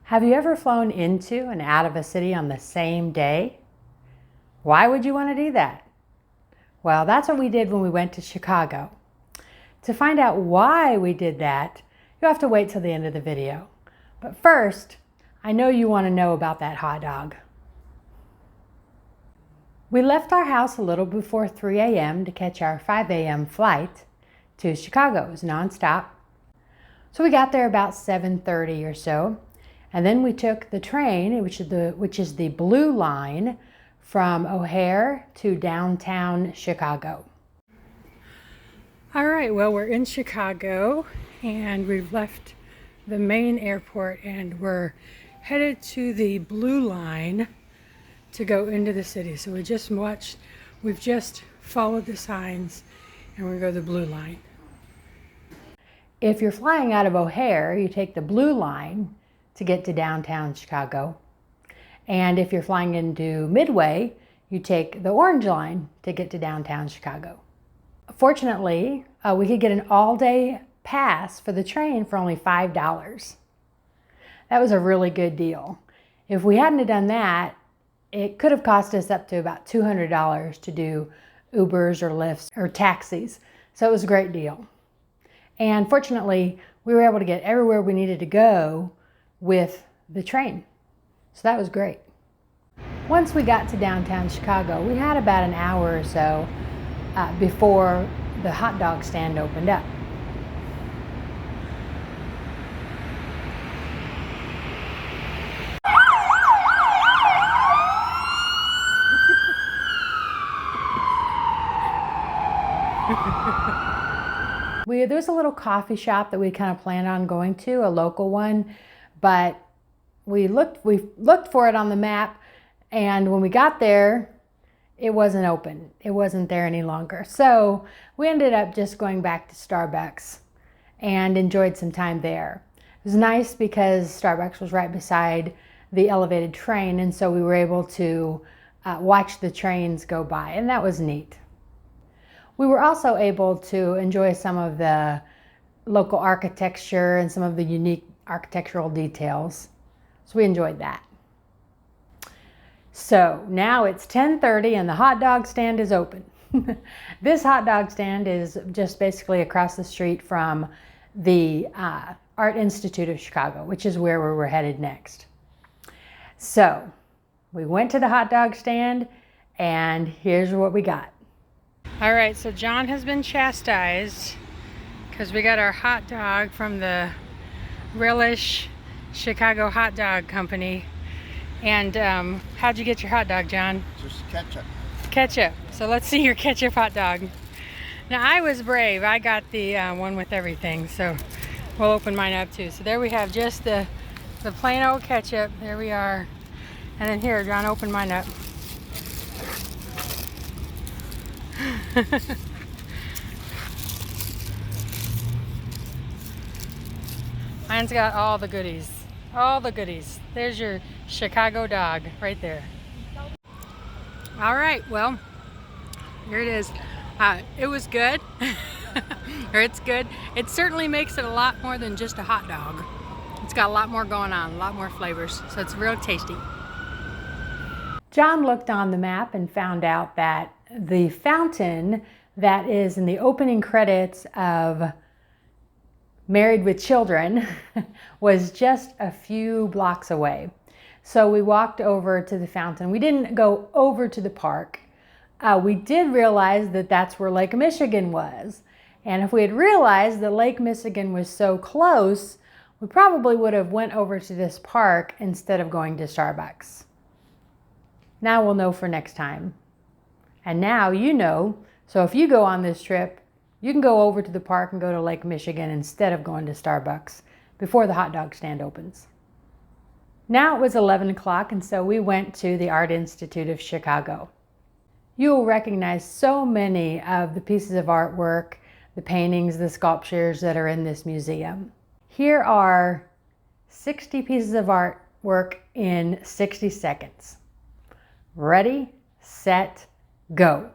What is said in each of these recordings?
Have you ever flown into and out of a city on the same day? Why would you want to do that? Well, that's what we did when we went to Chicago. To find out why we did that, you'll have to wait till the end of the video. But first, I know you want to know about that hot dog. We left our house a little before 3 a.m. to catch our 5 a.m. flight to Chicago. It was nonstop. So we got there about 7:30 or so. And then we took the train, which is the Blue Line, from O'Hare to downtown Chicago. All right, well, we're in Chicago and we've left the main airport and we're headed to the Blue Line to go into the city. So we've just followed the signs and we're gonna go to the Blue Line. If you're flying out of O'Hare, you take the Blue Line to get to downtown Chicago. And if you're flying into Midway, you take the Orange Line to get to downtown Chicago. Fortunately, we could get an all-day pass for the train for only $5. That was a really good deal. If we hadn't have done that, it could have cost us up to about $200 to do Ubers or Lyfts or taxis. So it was a great deal. And fortunately, we were able to get everywhere we needed to go with the train. So that was great. Once we got to downtown Chicago, we had about an hour or so before the hot dog stand opened up. There was a little coffee shop that we kind of planned on going to, a local one, but we looked for it on the map, and when we got there, it wasn't open. It wasn't there any longer. So we ended up just going back to Starbucks and enjoyed some time there. It was nice because Starbucks was right beside the elevated train, and so we were able to watch the trains go by, and that was neat. We were also able to enjoy some of the local architecture and some of the unique architectural details. So we enjoyed that. So now it's 10:30 and the hot dog stand is open. This hot dog stand is just basically across the street from the Art Institute of Chicago, which is where we were headed next. So we went to the hot dog stand and here's what we got. All right, so John has been chastised because we got our hot dog from the Relish Chicago Hot Dog Company. And how'd you get your hot dog, John? Just ketchup. Ketchup. So let's see your ketchup hot dog. Now I was brave. I got the one with everything. So we'll open mine up too. So there we have just the plain old ketchup. There we are. And then here, John, open mine up. Mine's got all the goodies. All the goodies. There's your Chicago dog right there. All right, well, here it is. It was good. Or it's good. It certainly makes it a lot more than just a hot dog. It's got a lot more going on, a lot more flavors. So it's real tasty. John looked on the map and found out that the fountain that is in the opening credits of Married with Children was just a few blocks away. So we walked over to the fountain. We didn't go over to the park. We did realize that that's where Lake Michigan was. And if we had realized that Lake Michigan was so close, we probably would have went over to this park instead of going to Starbucks. Now we'll know for next time. And now you know, so if you go on this trip, you can go over to the park and go to Lake Michigan instead of going to Starbucks before the hot dog stand opens. Now it was 11 o'clock, and so we went to the Art Institute of Chicago. You will recognize so many of the pieces of artwork, the paintings, the sculptures that are in this museum. Here are 60 pieces of artwork in 60 seconds. Ready, set, go.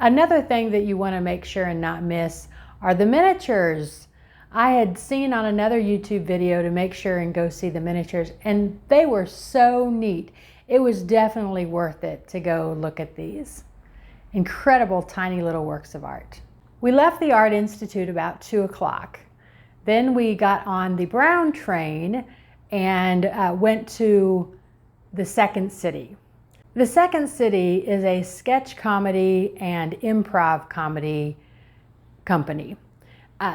Another thing that you want to make sure and not miss are the miniatures. I had seen on another YouTube video to make sure and go see the miniatures, and they were so neat. It was definitely worth it to go look at these. Incredible tiny little works of art. We left the Art Institute about 2 o'clock. Then we got on the Brown train and went to the Second City. The Second City is a sketch comedy and improv comedy company.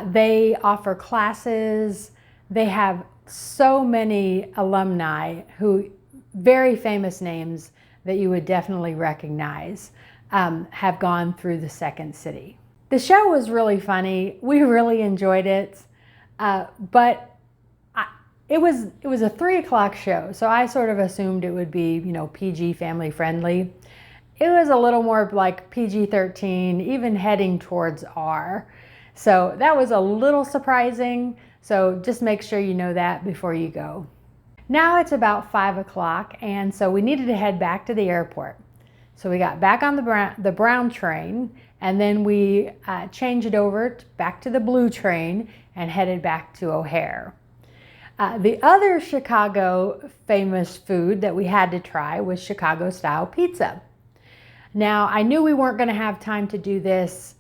They offer classes. They have so many alumni who, very famous names that you would definitely recognize, have gone through the Second City. The show was really funny. We really enjoyed it, but it was a 3 o'clock show, so I sort of assumed it would be, PG, family friendly. It was a little more like PG-13, even heading towards R. So that was a little surprising. So just make sure you know that before you go. Now it's about 5 o'clock, and so we needed to head back to the airport. So we got back on the Brown train, and then we changed it over back to the Blue train and headed back to O'Hare. The other Chicago famous food that we had to try was Chicago-style pizza. Now, I knew we weren't going to have time to do this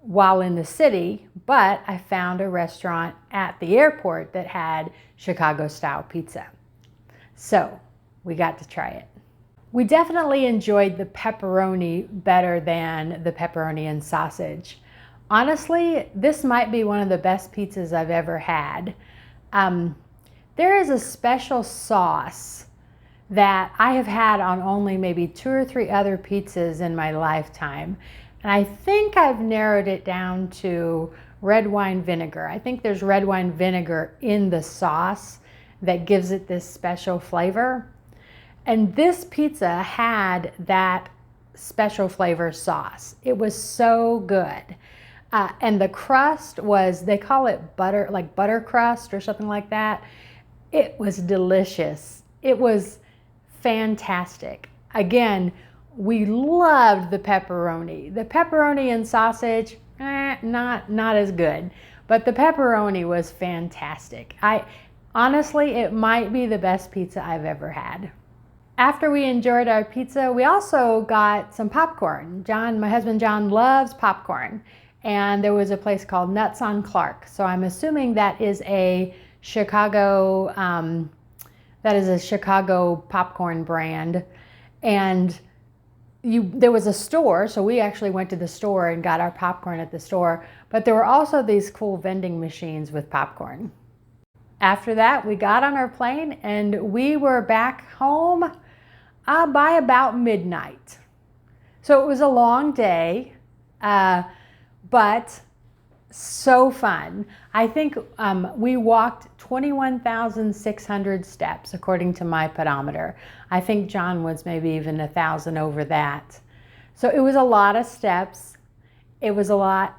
while in the city, but I found a restaurant at the airport that had Chicago-style pizza. So we got to try it. We definitely enjoyed the pepperoni better than the pepperoni and sausage. Honestly, this might be one of the best pizzas I've ever had. There is a special sauce that I have had on only maybe 2 or 3 other pizzas in my lifetime. And I think I've narrowed it down to red wine vinegar. I think there's red wine vinegar in the sauce that gives it this special flavor. And this pizza had that special flavor sauce. It was so good. And the crust was, they call it butter, like butter crust or something like that. It was delicious. It was fantastic. Again, we loved the pepperoni. The pepperoni and sausage, not as good, but the pepperoni was fantastic. Honestly, it might be the best pizza I've ever had. After we enjoyed our pizza, we also got some popcorn. My husband John loves popcorn, and there was a place called Nuts on Clark. So I'm assuming that is a Chicago popcorn brand. And there was a store, so we actually went to the store and got our popcorn at the store, but there were also these cool vending machines with popcorn. After that, we got on our plane and we were back home by about midnight. So it was a long day, but so fun. I think we walked 21,600 steps according to my pedometer. I think John was maybe even 1,000 over that. So it was a lot of steps. It was a lot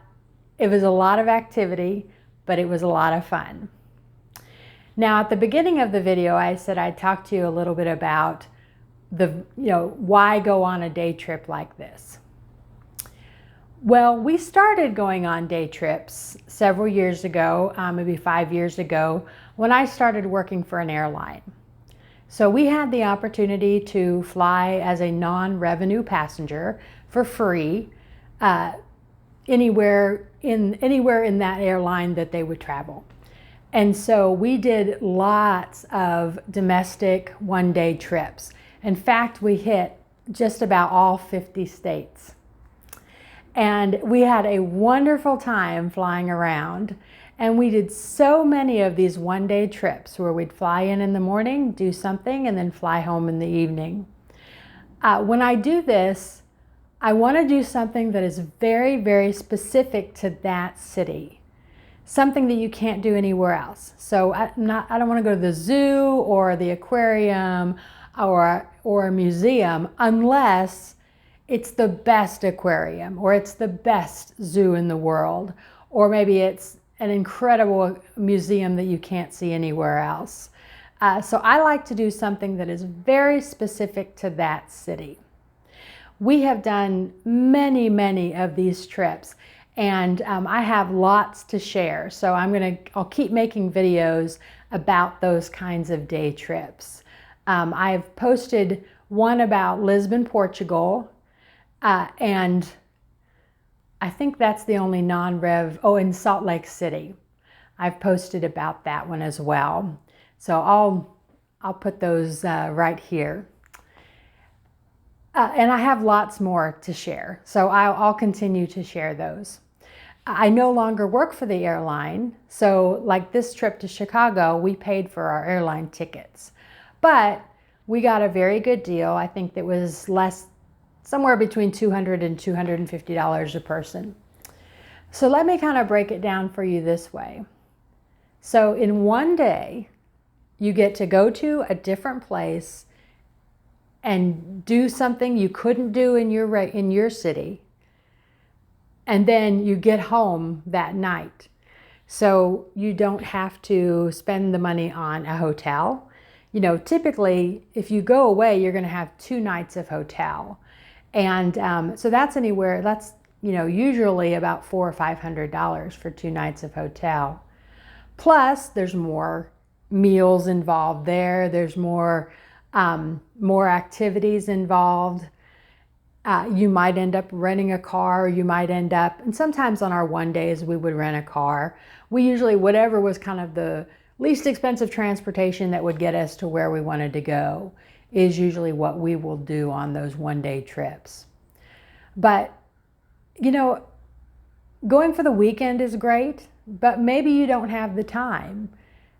of activity, but it was a lot of fun. Now at the beginning of the video, I said I'd talk to you a little bit about why go on a day trip like this. Well, we started going on day trips several years ago, maybe 5 years ago, when I started working for an airline. So we had the opportunity to fly as a non-revenue passenger for free anywhere in that airline that they would travel. And so we did lots of domestic one-day trips. In fact, we hit just about all 50 states. And we had a wonderful time flying around. And we did so many of these one-day trips where we'd fly in the morning, do something, and then fly home in the evening. When I do this, I want to do something that is very, very specific to that city. Something that you can't do anywhere else. So I don't want to go to the zoo or the aquarium or a museum unless it's the best aquarium or it's the best zoo in the world, or maybe it's an incredible museum that you can't see anywhere else. So I like to do something that is very specific to that city. We have done many, many of these trips, and I have lots to share. So I'll keep making videos about those kinds of day trips. I've posted one about Lisbon, Portugal, and I think that's the only non-rev. Oh, in Salt Lake City. I've posted about that one as well. So I'll put those right here. And I have lots more to share. So I'll continue to share those. I no longer work for the airline. So like this trip to Chicago, we paid for our airline tickets. But we got a very good deal. I think that was somewhere between $200 and $250 a person. So let me kind of break it down for you this way. So in one day, you get to go to a different place and do something you couldn't do in your city. And then you get home that night. So you don't have to spend the money on a hotel. You know, typically, if you go away, you're going to have 2 nights of hotel. And so that's usually about $400 or $500 for 2 nights of hotel. Plus, there's more meals involved there. There's more activities involved. You might end up renting a car. And sometimes on our one days, we would rent a car. We usually, whatever was kind of the least expensive transportation that would get us to where we wanted to go is usually what we will do on those one-day trips. But, you know, going for the weekend is great, but maybe you don't have the time.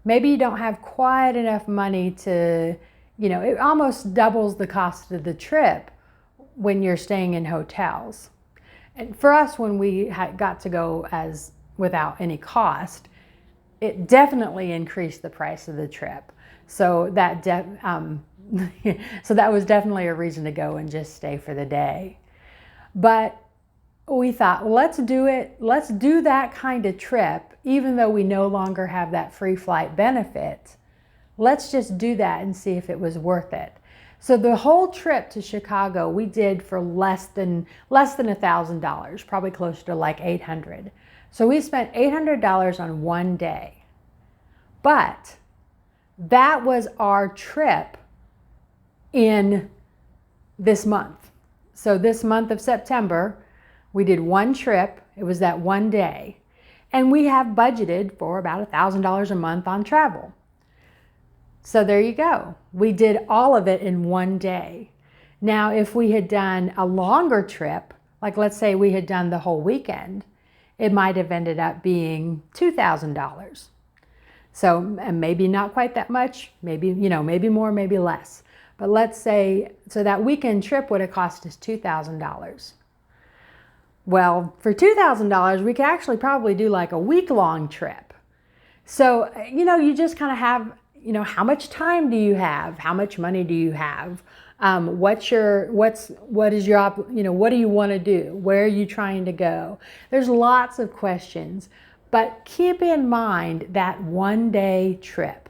Maybe you don't have quite enough money to, it almost doubles the cost of the trip when you're staying in hotels. And for us, when we got to go without any cost, it definitely increased the price of the trip. So that was definitely a reason to go and just stay for the day. But we thought, well, let's do it. Let's do that kind of trip, even though we no longer have that free flight benefit. Let's just do that and see if it was worth it. So the whole trip to Chicago we did for less than $1,000, probably closer to like $800. So we spent $800 on one day. But that was our trip in this month. So this month of September, we did one trip. It was that one day. And we have budgeted for about $1,000 a month on travel. So there you go. We did all of it in one day. Now, if we had done a longer trip, like let's say we had done the whole weekend, it might have ended up being $2,000. So maybe not quite that much, maybe more, maybe less. But let's say, so that weekend trip would have cost us $2,000. Well, for $2,000, we could actually probably do like a week-long trip. So, you just kind of have, how much time do you have? How much money do you have? What do you want to do? Where are you trying to go? There's lots of questions, but keep in mind that one-day trip.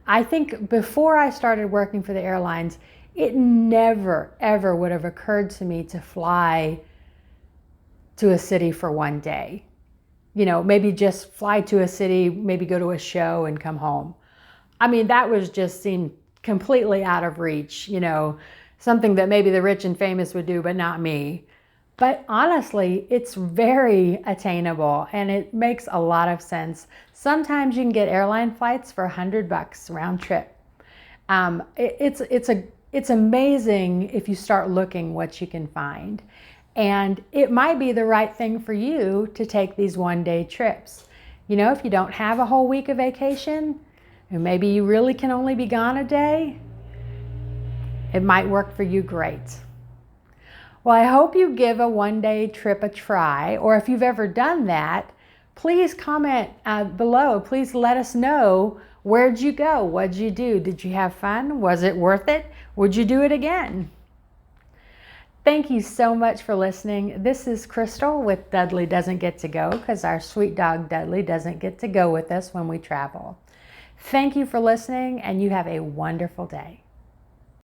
I think before I started working for the airlines, it never, ever would have occurred to me to fly to a city for one day. Maybe just fly to a city, maybe go to a show and come home. I mean, that seemed completely out of reach, something that maybe the rich and famous would do, but not me. But honestly, it's very attainable and it makes a lot of sense. Sometimes you can get airline flights for $100 round trip. It's amazing if you start looking what you can find. And it might be the right thing for you to take these one-day trips. If you don't have a whole week of vacation, and maybe you really can only be gone a day, it might work for you great. Well, I hope you give a one-day trip a try, or if you've ever done that, please comment below. Please let us know, where'd you go? What'd you do? Did you have fun? Was it worth it? Would you do it again? Thank you so much for listening. This is Crystal with Dudley Doesn't Get to Go, because our sweet dog Dudley doesn't get to go with us when we travel. Thank you for listening, and you have a wonderful day.